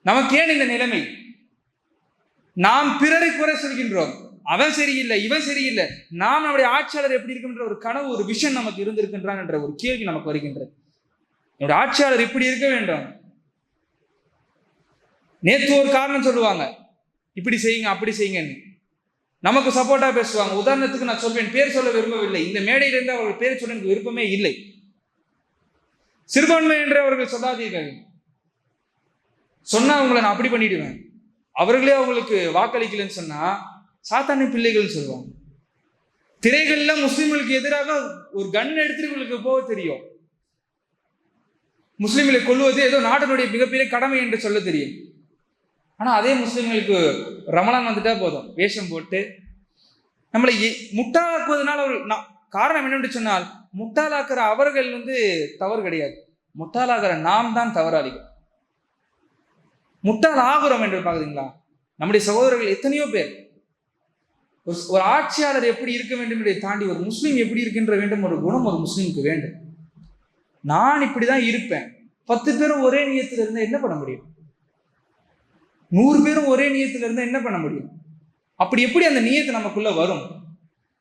நமக்கு ஏன் இந்த நிலைமை? நாம் பிறரை குறை சொல்கின்றோம், அவன் சரியில்லை, இவன் சரியில்லை, நாம் நம்முடைய ஆட்சியாளர் எப்படி இருக்கின்ற ஒரு கனவு, ஒரு விஷன் நமக்கு இருந்திருக்கின்றான் என்ற ஒரு கேள்வி நமக்கு வருகின்றது. என்னுடைய ஆட்சியாளர் இப்படி இருக்க வேண்டும். நேற்று ஒரு காரணம் சொல்லுவாங்க, இப்படி செய்யுங்க அப்படி செய்யுங்கன்னு, நமக்கு சப்போர்ட்டா பேசுவாங்க. உதாரணத்துக்கு நான் சொல்வேன், பேர் சொல்ல விரும்பவில்லை, இந்த மேடையிலிருந்து அவர்கள் பேர் சொல்ல எனக்கு விருப்பமே இல்லை. சிறுபான்மை என்று அவர்கள் சொல்லாதீர்கள், சொன்னா அவங்களை நான் அப்படி பண்ணிடுவேன். அவர்களே அவங்களுக்கு வாக்களிக்கலன்னு சொன்னா சாத்தானை பிள்ளைகள் சொல்லுவாங்க. திரைகள்ல முஸ்லிம்களுக்கு எதிராக ஒரு கன் எடுத்துட்டு உங்களுக்கு போக தெரியும், முஸ்லிம்களை கொல்லுவது ஏதோ நாட்டினுடைய மிகப்பெரிய கடமை என்று சொல்ல தெரியும். ஆனா அதே முஸ்லிம்களுக்கு ரமலான் வந்துட்டா போதும், வேஷம் போட்டு நம்மளை முட்டாளாக்குவதனால காரணம் என்னென்று சொன்னால், முட்டாளாக்குற அவர்கள் தவறு கிடையாது, முட்டாளாகிற நாம் தான் தவறாளிகள். முட்டாள் ஆகுறோம் என்று பாக்குறீங்களா? நம்முடைய சகோதரர்கள் எத்தனையோ பேர் ஒரு ஆட்சியாளர் எப்படி இருக்க வேண்டும் என்பதை தாண்டி ஒரு முஸ்லீம் எப்படி இருக்கின்ற வேண்டும் ஒரு குணம் ஒரு முஸ்லீமுக்கு வேண்டும். நான் இப்படிதான் இருப்பேன், 10 பேரும் ஒரே நியத்தில் இருந்தா என்ன பண்ண முடியும்? 100 பேரும் ஒரே நியத்தில் இருந்தா என்ன பண்ண முடியும்? அப்படி எப்படி அந்த நியத்து நமக்குள்ள வரும்?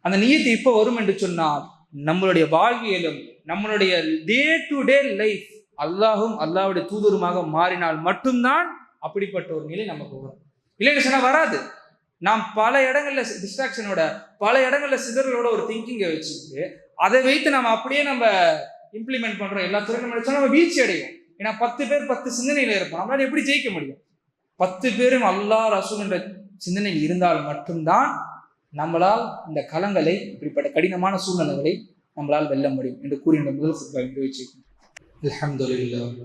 அந்த நியத்து இப்ப வரும் என்று சொன்னால் நம்மளுடைய வாழ்வியலும் நம்மளுடைய டே டு டே லைஃப் அல்லாஹும் அல்லாஹ்வுடைய தூதருமாக மாறினால் மட்டும்தான் அப்படிப்பட்ட ஒரு நிலை நமக்கு வரும். இல்லைன்னு சொன்னா வராது. நாம் பல இடங்கள்ல டிஸ்ட்ராக்ஷனோட, பல இடங்கள்ல சிதறலோட ஒரு திங்கிங்கை வச்சுட்டு அதை வைத்து நம்ம அப்படியே நம்ம இம்ப்ளிமெண்ட் பண்றோம். எல்லா துறையும் நம்ம வீழ்ச்சி அடையும். ஏன்னா 10 பேர் 10 சிந்தனையில இருப்போம், நம்மளால எப்படி ஜெயிக்க முடியும்? 10 பேரும் அல்லாஹ் ரசூல் என்ற சிந்தனையில் இருந்தால் மட்டும்தான் நம்மளால் இந்த களங்களை, இப்படிப்பட்ட கடினமான சூழ்நிலைகளை நம்மளால் வெல்ல முடியும் என்று கூறி இந்த முதல் ஃபுட்பால் என்று வச்சுக்கணும். அல்ஹம்துலில்லாஹ்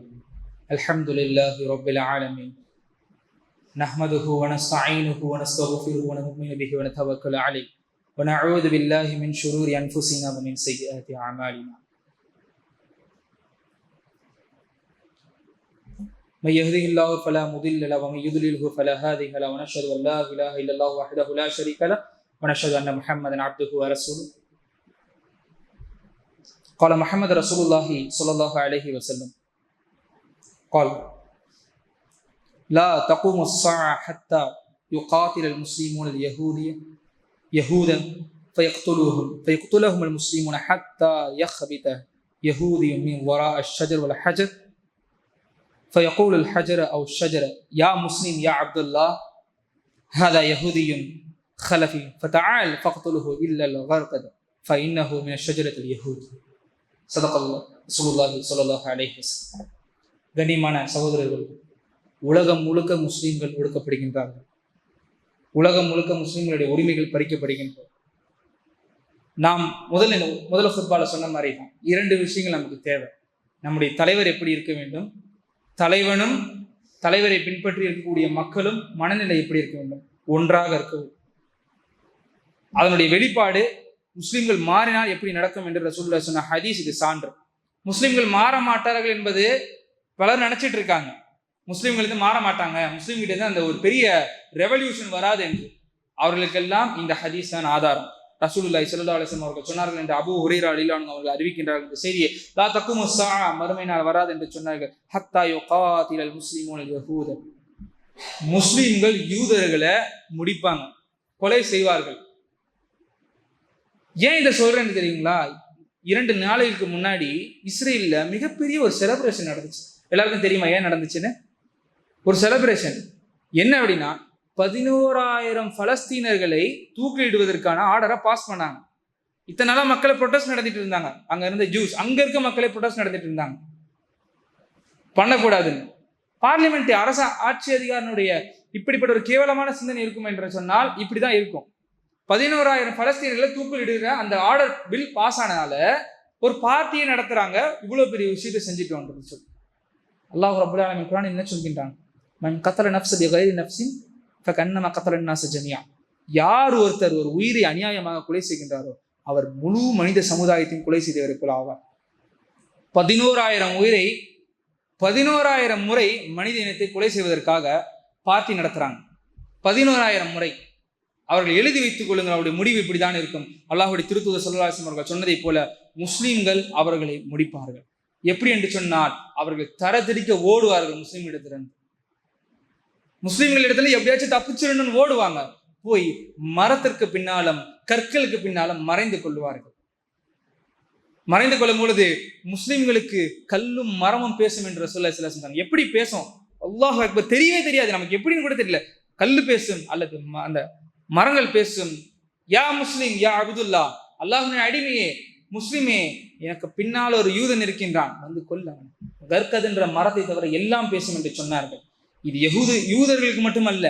அல்ஹம்துலில்லாஹி ரப்பில் ஆலமீன் நஹ்மதுஹு வ நஸ்தஈனுஹு வ நஸ்தக்ஃபிருஹு வ நு'மினு பிஹி வ நதவக்கலு அலைஹி வ நஊது பில்லாஹி மின் ஷுரூரி அன்ஃபுஸினா வ மின் ஸய்யிஆத்தி அமாலினா. من يهده الله فلا مضل له ومن يضلله فلا هادي له ونشهد ان لا اله الا الله وحده لا شريك له ونشهد ان محمدا عبده ورسوله. قال محمد رسول الله صلى الله عليه وسلم قال لا تقوم الساعة حتى يقاتل المسلمون يهودا فيقتلهم المسلمون حتى يخبط يهودي من وراء الشجر والحجر فيقول الحجر أو الشجرة يا مسلم يا عبد الله هذا يهودي خلفي فتعال فاقتله إلا الغرقد فإنه من الشجرة اليهود. صدق الله. ரசூலுல்லாஹி ஸல்லல்லாஹு அலைஹி வஸல்லம். கண்ணியமான சகோதரர்கள், உலகம் முழுக்க முஸ்லீம்கள் ஒடுக்கப்படுகின்றார்கள். உலகம் முழுக்க முஸ்லீம்களுடைய உரிமைகள் பறிக்கப்படுகின்றன. நாம் முதல்ல ஃபுட்பால சொன்ன மாதிரி தான் 2 விஷயங்கள் நமக்கு தேவை. நம்முடைய தலைவர் எப்படி இருக்க வேண்டும், தலைவனும் தலைவரை பின்பற்றி இருக்கக்கூடிய மக்களும் மனநிலை எப்படி இருக்க வேண்டும், ஒன்றாக இருக்க வேண்டும். அதனுடைய வெளிப்பாடு முஸ்லிம்கள் மாறினால் எப்படி நடக்கும் என்று ரசூலுல்லாஹ் சொன்ன ஹதீஸ் இது சான்று. முஸ்லிம்கள் மாற மாட்டார்கள் என்பது பலர் நினைச்சிட்டு இருக்காங்க. முஸ்லிம்கள் இருந்து மாற மாட்டாங்க, முஸ்லிம்கிட்ட இருந்து அந்த ஒரு பெரிய ரெவல்யூஷன் வராது என்று. அவர்களுக்கெல்லாம் இந்த ஹதீஸ் தான் ஆதாரம். ரசூலுல்லாஹி ஸல்லல்லாஹு அலைஹி வஸல்லம் அவர்கள் சொன்னார்கள் என்று அபூ ஹுரைரா ரலியல்லாஹு அன்ஹு அவர்கள் அறிவிக்கின்றார்கள் இந்த செய்தியை. லா தக்குமு ஸாஅ, மறுமை நாள் வராது என்று சொன்னார்கள். ஹத்தா யுகாத்திலல் முஸ்லிமூன யஹூத, முஸ்லிம்கள் யூதர்களை முடிப்பாங்க, கொலை செய்வார்கள். ஏன் இதை சொல்றேன்னு தெரியுங்களா? 2 நாளைக்கு முன்னாடி இஸ்ரேல்ல மிகப்பெரிய ஒரு செலிப்ரேஷன் நடந்துச்சு. எல்லாருக்கும் தெரியுமா ஏன் நடந்துச்சுன்னு? ஒரு செலிப்ரேஷன் என்ன அப்படின்னா, 11,000 பலஸ்தீனர்களை தூக்கிலிடுவதற்கான ஆர்டரை பாஸ் பண்ணாங்க. இத்தனை நாளா மக்களை ப்ரொடெஸ்ட் நடத்திட்டு இருந்தாங்க. அங்க இருந்த ஜூஸ், அங்க இருக்க மக்களை ப்ரொடெஸ்ட் நடத்திட்டு இருந்தாங்க, பண்ணக்கூடாதுன்னு. பார்லிமெண்ட் அரச ஆட்சி அதிகாரினுடைய இப்படிப்பட்ட ஒரு கேவலமான சிந்தனை இருக்கும் என்று சொன்னால் இப்படிதான் இருக்கும். 11,000 பலஸ்தீனர்களை தூக்கிலிடுகிற அந்த ஆர்டர் பில் பாஸ் ஆனதால ஒரு பார்ட்டியை நடத்துறாங்க. இவ்வளவு பெரிய விஷயத்தை செஞ்சுட்டு வந்து சொல்லி அல்லாஹ் ரப்பல் ஆலமீன் குர்ஆனில் என்ன சொல்கின்றான்? மன் கத்தல நஃப்ஸ பிகைரி நஃப்ஸின் ஃபகன்னமா கத்தல الناس ஜமீஆ. யார் ஒருத்தர் ஒரு உயிரை அநியாயமாக கொலை செய்கின்றாரோ அவர் முழு மனித சமுதாயத்தையும் கொலை செய்தவரை போல ஆவார். 11,000 உயிரை 11,000 முறை மனித இனத்தை கொலை செய்வதற்காக பார்ட்டி நடத்துறாங்க. 11,000 முறை. அவர்கள் எழுதி வைத்துக் கொள்ளுங்கள், அவருடைய முடிவு இப்படிதான் இருக்கும். அல்லாஹ்வுடைய திருத்தூதர் ஸல்லல்லாஹு அலைஹி வஸல்லம் அவர்கள் சொன்னதை போல முஸ்லிம்கள் அவர்களை முடிப்பார்கள். எப்படி என்று சொன்னால் அவர்கள் தரத்தெரிக்க ஓடுவார்கள். முஸ்லிம்களிடத்துல எப்படியாச்சும் தப்பிச்சிடணும்னு ஓடுவாங்க. போய் மரத்திற்கு பின்னாலும் கற்களுக்கு பின்னாலும் மறைந்து கொள்வார்கள். மறைந்து கொள்ளும் பொழுது முஸ்லிம்களுக்கு கல்லும் மரமும் பேசும் என்று ரசூலுல்லாஹி ஸல்லல்லாஹு அலைஹி வஸல்லம். எப்படி பேசும்? அல்லாஹ் அக்பர், தெரியவே தெரியாது நமக்கு, எப்படின்னு கூட தெரியல. கல்லு பேசும் அல்லது அந்த மரங்கள் பேசும். யா முஸ்லிம் யா அப்துல்லா, அல்லாஹ்வின் அடிமையே முஸ்லிமே, எனக்கு பின்னால் ஒரு யூதன் இருக்கின்றான், வந்து கொல்ல. கற்கதுன்ற மரத்தை தவிர எல்லாம் பேசும் என்று சொன்னார்கள். இது யூதர்களுக்கு மட்டுமல்ல,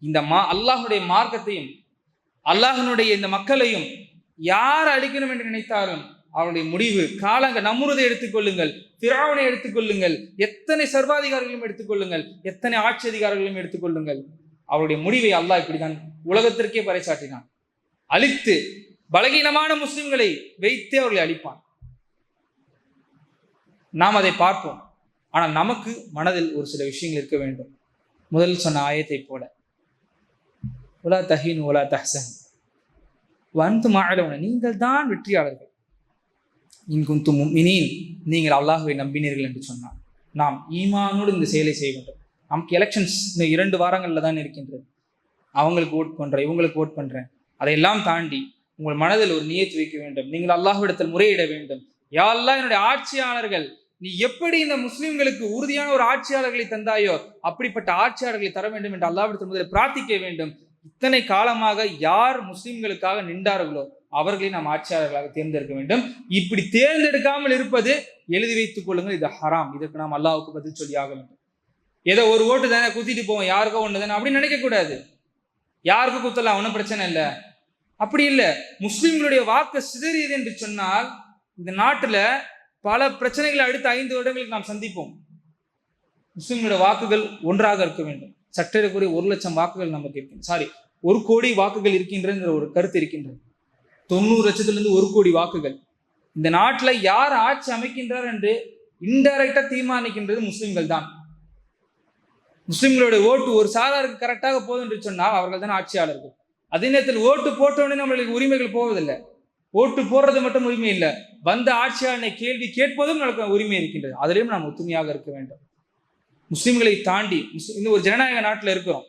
இந்த அல்லாஹ்வுடைய மார்க்கத்தையும் அல்லாஹ்வினுடைய இந்த மக்களையும் யார் அழிக்கணும் என்று நினைத்தாலும் அவருடைய முடிவு காலங்க. நம்ருதை எடுத்துக்கொள்ளுங்கள், ஃபிரௌனை எடுத்துக்கொள்ளுங்கள், எத்தனை சர்வாதிகாரிகளையும் எடுத்துக்கொள்ளுங்கள், எத்தனை ஆட்சி அதிகாரிகளையும் எடுத்துக்கொள்ளுங்கள், அவருடைய முடிவை அல்லாஹ் இப்படிதான் உலகத்திற்கே பறைசாற்றினான். அழித்து பலகீனமான முஸ்லிம்களை வைத்தே அவர்களை அழிப்பான். நாம் அதை பார்ப்போம். ஆனால் நமக்கு மனதில் ஒரு சில விஷயங்கள் இருக்க வேண்டும். முதல் சொன்ன ஆயத்தை போல, உலா தஹீன் உலா தஹ்சன் வன்தும் அஅலவுன, நீங்கள் தான் வெற்றியாளர்கள். இன் குன்தும் முஃமினீன், நீங்கள் அல்லாஹ்வை நம்பினீர்கள் என்று சொன்னார். நாம் ஈமானோடு இந்த செயலை செய்ய வேண்டும். நமக்கு எலெக்ஷன்ஸ் இந்த 2 வாரங்கள்ல தான் இருக்கின்றது. அவங்களுக்கு ஓட் பண்றேன், இவங்களுக்கு ஓட் பண்றேன், அதையெல்லாம் தாண்டி உங்கள் மனதில் ஒரு நியத்து வைக்க வேண்டும். நீங்கள் அல்லாஹ்விடத்தில் முறையிட வேண்டும். யா அல்லாஹ், என்னுடைய ஆட்சியாளர்கள், நீ எப்படி இந்த முஸ்லிம்களுக்கு உறுதியான ஒரு ஆட்சியாளர்களை தந்தாயோ அப்படிப்பட்ட ஆட்சியாளர்களை தர வேண்டும் என்று அல்லாஹ்விடத்தில் முதலில் பிரார்த்திக்க வேண்டும். இத்தனை காலமாக யார் முஸ்லிம்களுக்காக நின்றார்களோ அவர்களை நாம் ஆட்சியாளர்களாக தேர்ந்தெடுக்க வேண்டும். இப்படி தேர்ந்தெடுக்காமல் இருப்பது, எழுதி வைத்துக் கொள்ளுங்கள், இது ஹராம். இதற்கு நாம் அல்லாஹ்வுக்கு பதில் சொல்லி ஆக வேண்டும். ஏதோ ஒரு ஓட்டு தானே, குத்திட்டு போவோம், யாருக்கோ ஒன்று தானே அப்படின்னு நினைக்க கூடாது. யாருக்கும் குத்தலாம், ஒன்றும் பிரச்சனை இல்லை. அப்படி இல்லை. முஸ்லிம்களுடைய வாக்கு சிதறியது என்று சொன்னால் இந்த நாட்டில் பல பிரச்சனைகளை அடுத்த 5 வருடங்களுக்கு நாம் சந்திப்போம். முஸ்லிம்களுடைய வாக்குகள் ஒன்றாக இருக்க வேண்டும். சற்றேறக்குறைய 1 லட்சம் வாக்குகள் நமக்கு இருக்கின்றன. 1 கோடி வாக்குகள் இருக்கின்ற ஒரு கருத்து இருக்கின்றது. 90 லட்சத்திலிருந்து 1 கோடி வாக்குகள். இந்த நாட்டில் யார் ஆட்சி அமைக்கின்றார் என்று இன்டைரக்டா தீர்மானிக்கின்றது முஸ்லிம்கள் தான். முஸ்லிம்களுடைய ஓட்டு ஒரு சாராருக்கு கரெக்டாக போதும் என்று சொன்னால் அவர்கள் தான் ஆட்சியாளர்கள். அதே நேரத்தில் ஓட்டு போட்டவுடனே நம்மளுக்கு உரிமைகள் போவதில்லை. ஓட்டு போடுறது மட்டும் உரிமை இல்லை, வந்த ஆட்சியாளனை கேள்வி கேட்பதும் நமக்கு உரிமை இருக்கின்றது. அதிலையும் நாம் ஒத்துமையாக இருக்க வேண்டும். முஸ்லிம்களை தாண்டி இந்த ஒரு ஜனநாயக நாட்டில் இருக்கிறோம்.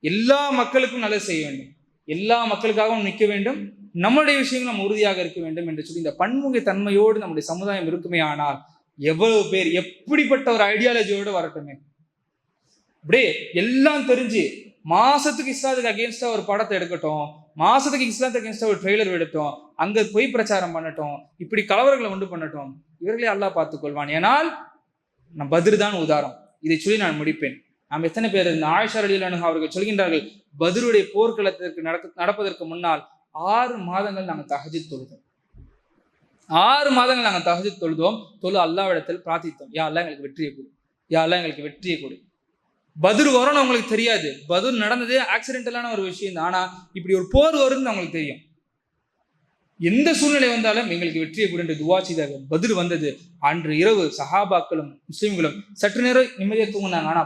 எல்லா மக்களுக்கும் நல்லது செய்ய வேண்டும், எல்லா மக்களுக்காகவும் நிற்க வேண்டும், நம்முடைய விஷயங்கள் நம்ம உறுதியாக இருக்க வேண்டும் என்று சொல்லி இந்த பன்முக தன்மையோடு நம்முடைய சமுதாயம் இருக்குமே ஆனால் எவ்வளவு பேர் எப்படிப்பட்ட ஒரு ஐடியாலஜியோடு வரட்டுமே, அப்படியே எல்லாம் தெரிஞ்சு மாசத்துக்கு இஸ்லாத்துக்கு அகேன்ஸ்டா ஒரு படத்தை எடுக்கட்டும், மாசத்துக்கு இஸ்லாத்துக்கு அகேன்ஸ்டா ஒரு ட்ரெய்லர் எடுத்தோம், அங்க போய் பிரச்சாரம் பண்ணட்டும், இப்படி கலவரங்களை உண்டு பண்ணட்டும், இவர்களே அல்லாஹ் பார்த்துக் கொள்வான். ஏனால் நம் பத்ர் தான் உதாரணம். இதை சொல்லி நான் முடிப்பேன். நாம் எத்தனை பேர் இந்த ஆயிஷா ரலியல்லாஹு அன்ஹா அவர்கள் சொல்கின்றார்கள், பத்ருடைய போர்க்களத்திற்கு நடப்பதற்கு முன்னால் 6 மாதங்கள் நாங்கள் தஹஜ்ஜுத் தொழுதோம். 6 மாதங்கள் நாங்கள் தஹஜ்ஜுத் தொழுதோம். அல்லாஹ்விடத்தில் பிரார்த்தித்தோம், யா அல்லாஹ் எங்களுக்கு வெற்றியை கொடு, யா அல்லாஹ் எங்களுக்கு வெற்றியை கொடு. பத்ர் வரும்னு அவங்களுக்கு தெரியாது. பத்ர் நடந்தது ஆக்சிடென்டலான ஒரு விஷயம் தான். ஆனா இப்படி ஒரு போர் வரும்னு அவங்களுக்கு தெரியும். எந்த சூழ்நிலை வந்தாலும் எங்களுக்கு வெற்றியை கொடு என்று துவா செய்தார்கள். பத்ர் வந்தது. அன்று இரவு சஹாபாக்களும் முஸ்லிம்களும் சற்று நேரம் நிம்மதியாக தூங்கினாங்க. ஆனா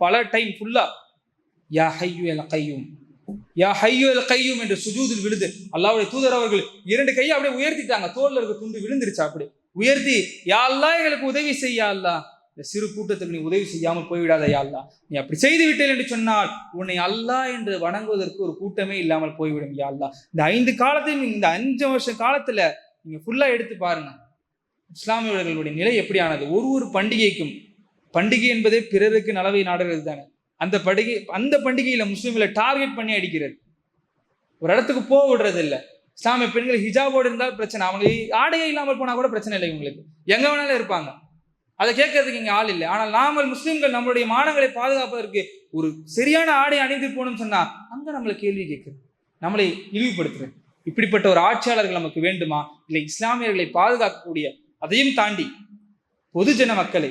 பல டைம் ஃபுல்லா யா ஹய்யு அல் கையூம், யா ஹய்யு அல் கையூம் என்று சுஜூதில் விழுது அல்லாஹ்வுடைய தூதர் அவர்கள் 2 கையை அப்படியே உயர்த்திட்டாங்க. தோல்ல இருக்க துண்டு விழுந்துருச்சா, அப்படி உயர்த்தி, யா அல்லாஹ் எங்களுக்கு உதவி செய்ய அல்லாஹ், இந்த சிறு கூட்டத்துக்கு நீ உதவி செய்யாமல் போய்விடாத யா அல்லாஹ், நீ அப்படி செய்து விட்டேன் என்று சொன்னால் உன்னை அல்லாஹ் என்று வணங்குவதற்கு ஒரு கூட்டமே இல்லாமல் போய்விடும் யா அல்லாஹ். இந்த 5 காலத்தையும், இந்த 5 வருஷ காலத்துல நீங்க ஃபுல்லா எடுத்து பாருங்க இஸ்லாமியர்களுடைய நிலை எப்படியானது. ஒரு பண்டிகைக்கும், பண்டிகை என்பதே பிறருக்கு நலவை நாடுறது தானே, அந்த பண்டிகையில முஸ்லிம்களை டார்கெட் பண்ணி அடிக்கிறது, ஒரு இடத்துக்கு போக விடுறது இல்லை. இஸ்லாமிய பெண்கள் ஹிஜாபோடு இருந்தால் பிரச்சனை, அவங்க ஆடையே இல்லாமல் போனா கூட பிரச்சனை இல்லை, இவங்களுக்கு எங்க வேணாலும் இருப்பாங்க, அதை கேட்கறதுக்கு இங்க ஆள் இல்லை. ஆனால் நாமல் முஸ்லிம்கள் நம்மளுடைய மானங்களை பாதுகாப்பதற்கு ஒரு சரியான ஆடை அணிந்து போகணும்னு சொன்னா அங்க நம்மளை கேள்வி கேட்கிறது, நம்மளை இழிவுபடுத்துறது. இப்படிப்பட்ட ஒரு ஆட்சியாளர்கள் நமக்கு வேண்டுமா? இல்லை இஸ்லாமியர்களை பாதுகாக்கக்கூடிய, அதையும் தாண்டி பொதுஜன மக்களை,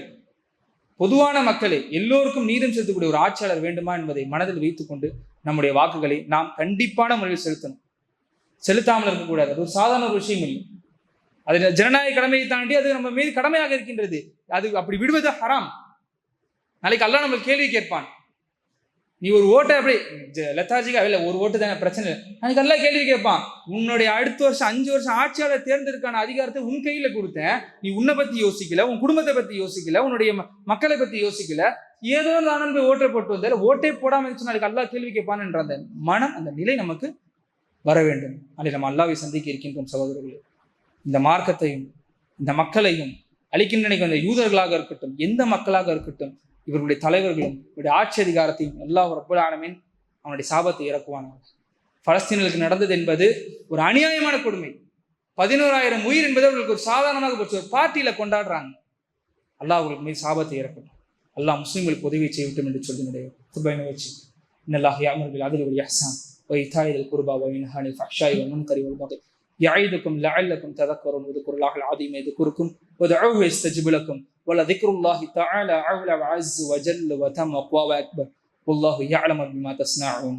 பொதுவான மக்களை, எல்லோருக்கும் நீதம் செலுத்தக்கூடிய ஒரு ஆட்சியாளர் வேண்டுமா என்பதை மனதில் வைத்துக்கொண்டு நம்முடைய வாக்குகளை நாம் கண்டிப்பான முறையில் செலுத்தணும். செலுத்தாமல் இருக்கக்கூடாது. அது ஒரு சாதாரண ஒரு விஷயம் இல்லை. அது ஜனநாயக கடமையை தாண்டி அது நம்ம மீது கடமையாக இருக்கின்றது. அது அப்படி விடுவது ஹராம். நாளைக்கு அல்லாஹ் நம்ம கேள்வி கேட்பான். நீ ஒரு ஓட்டை அப்படி லெத்தாஜிக்கா இல்லை, ஒரு ஓட்டு தானே பிரச்சனை இல்லை, நாளைக்கு அல்லாஹ் கேள்வி கேட்பான். உன்னுடைய அடுத்த வருஷம் 5 வருஷம் ஆட்சியாளர் தேர்ந்தெடுக்கான அதிகாரத்தை உன் கையில கொடுத்தேன், நீ உன்னை பத்தி யோசிக்கல, உன் குடும்பத்தை பத்தி யோசிக்கல, உன்னுடைய மக்களை பத்தி யோசிக்கல, ஏதோ நான் போய் ஓட்டை போட்டு வந்தால ஓட்டை போடாம இருந்துச்சு, நாளைக்கு அல்லாஹ் கேள்வி கேட்பான் என்ற அந்த மனம், அந்த நிலை நமக்கு வர வேண்டும். அதை நம்ம அல்லாஹ்வை சந்திக்க இருக்கின்றோம். சகோதரர்களே, இந்த மார்க்கத்தையும் இந்த மக்களையும் அளிக்கின்ற அந்த யூதர்களாக இருக்கட்டும், எந்த மக்களாக இருக்கட்டும், இவர்களுடைய தலைவர்களும் இவருடைய ஆட்சி அதிகாரத்தையும் அல்லாஹ் ரப்பல் ஆலமீன் அவனுடைய சாபத்தை இறக்குவானாக. பலஸ்தீனர்களுக்கு நடந்தது என்பது ஒரு அநியாயமான கொடுமை. 11,000 உயிர் என்பது அவர்களுக்கு ஒரு சாதாரணமாக போச்சு, ஒரு பார்ட்டியில கொண்டாடுறாங்க. அல்லாஹ் அவர்களுக்கு மீது சாபத்தை இறக்கட்டும். அல்லாஹ் முஸ்லிம்களுக்கு உதவி செய்யட்டும் என்று சொல்லி துபை முயற்சி. இன்னல்லாஹ் யஅமுரு பில் அத்லி வல் இஹ்சான் வ ஈதாஇல் குர்பா வ யன்ஹா அனில் ஃபஹ்ஷாஇ வல் முன்கரி வல் பகி يعيدكم لعلكم تذكرون واذكروا الله العظيم يذكركم وادعوه يستجب لكم ولذكر الله تعالى أعلى وعز وجل وتم وأقوى وأكبر والله يعلم بما تصنعون.